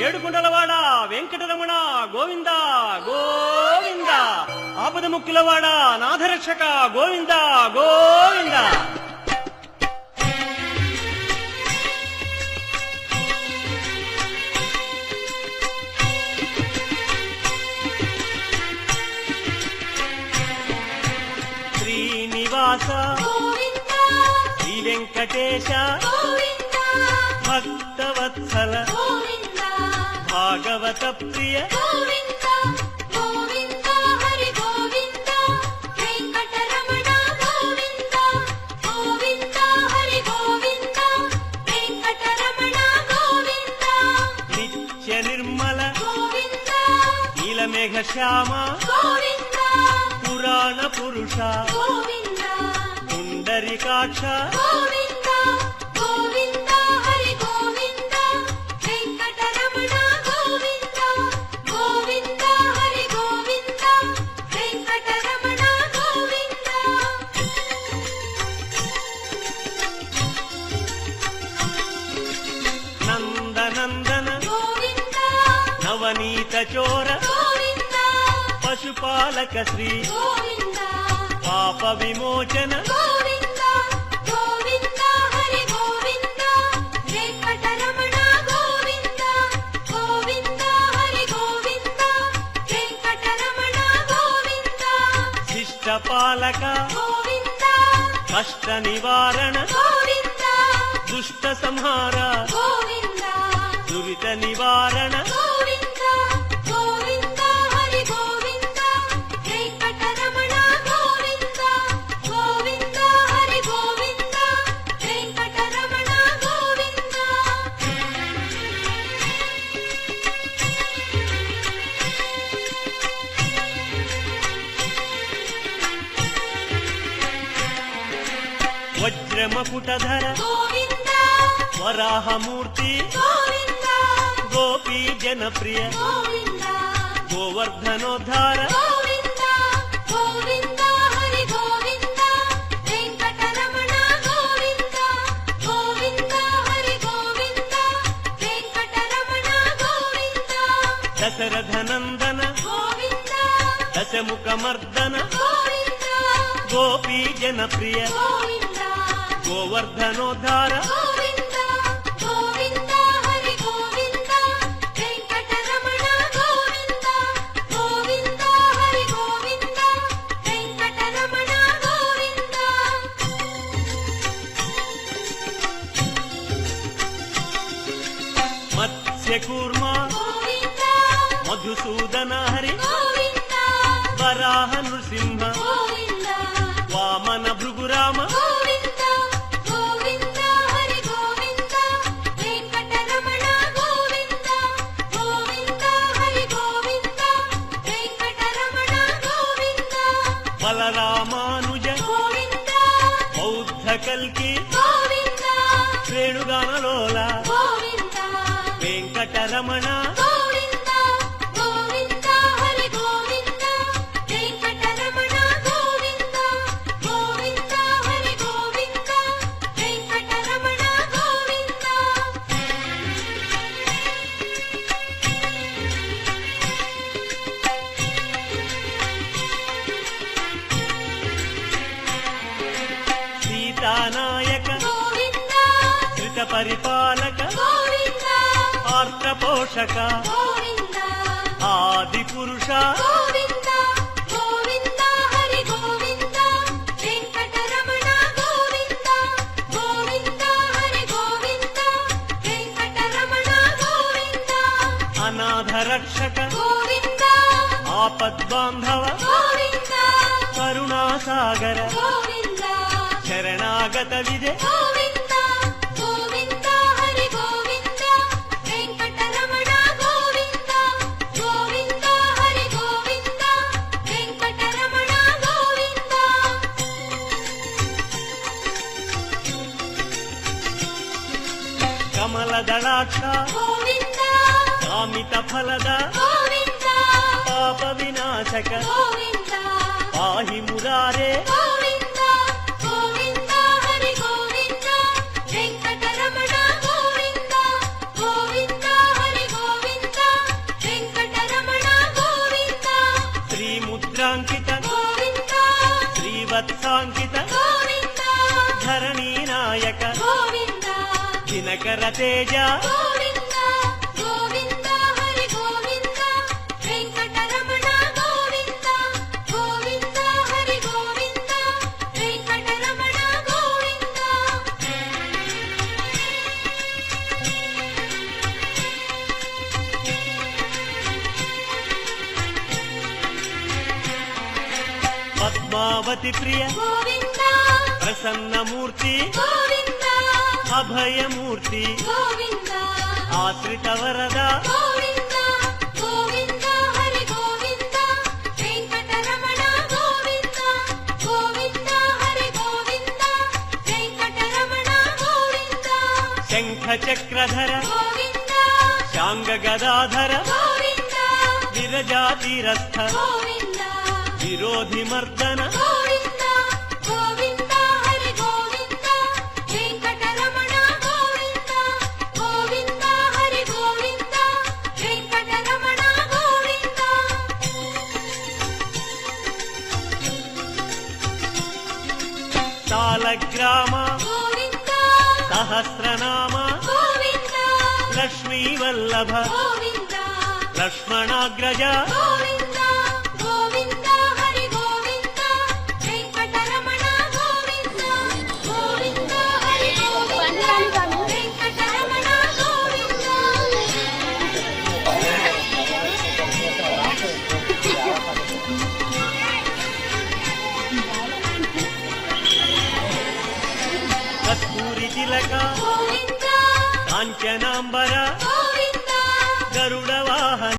ఏడుకుండలవాడ వెంకటరమణ గోవింద గోవింద. ఆపద ముక్కులవాడ నాథరక్షక గోవింద గోవింద. శ్రీనివాస శ్రీ వెంకటేశ భక్తవత్సల భాగవత ప్రియ నిత్య నిర్మల నీలమేఘ శ్యామ పురాణ పురుష పుండరీకాక్ష నందనందన నవనీత చోర పశుపాలక శ్రీ పాప విమోచన శిష్టపాలక కష్ట నివారణ దుష్ట సంహార దురిత నివారణ వజ్రమకుటధర వరాహమూర్తి గోపీ జనప్రియ గోవర్ధనోద్ధార దశరథనందన దశముఖమర్దన గోపీ జనప్రియ గోవర్ధనోద్ధార మత్స్యకూర్మ మధుసూదన హరి వరాహ నృసింహ వామన భృగురామ బలరామానుజ బౌద్ధ కల్కి శ్రేణుగానలోల వెంకటరమణ సీతానాయక ధృత పరిపాలక ఆర్త పోషక ఆది పురుష అనాథ రక్షక ఆపద్బాంధవ కరుణాసాగర శరణాగత విజయ కమలదళాక్ష కామిత ఫలద పాప వినాశక పాహి మురారే వెంకటరమణ గోవింద గోవింద హరి గోవింద ముద్రాంకిత గోవింద శ్రీవత్సాంకిత గోవింద ధరణీ నాయక గోవింద దినకర తేజ గోవింద గోవింద హరి గోవింద వెంకటరమణ గోవింద గోవింద హరి గోవింద వెంకటరమణ గోవింద పద్మావతి ప్రియ గోవింద ప్రసన్నమూర్తి గోవింద అభయమూర్తి గోవింద ఆశ్రిత వరద గోవింద గోవింద హరి గోవింద వెంకటరమణ గోవింద గోవింద హరి గోవింద వెంకటరమణ గోవింద శంఖ చక్రధర గోవింద శాంగ గదాధర గోవింద విరజాతిరస్థ గోవింద విరోధి మర్దన గోవింద గోవింద హరి గోవింద వెంకటరమణ గోవింద గోవింద హరి గోవింద వెంకటరమణ గోవింద సాలగ్రామ గోవింద సహస్రనామ గోవింద లక్ష్మీ వల్లభ గోవింద లక్ష్మణాగ్రజ గోవింద గోవింద హరి గోవింద వెంకటరమణ గోవింద గోవింద హరి గోవింద వెంకటరమణ గోవింద కస్తూరి తిలక గోవింద కాంచనాంబర గోవింద గరుడ వాహన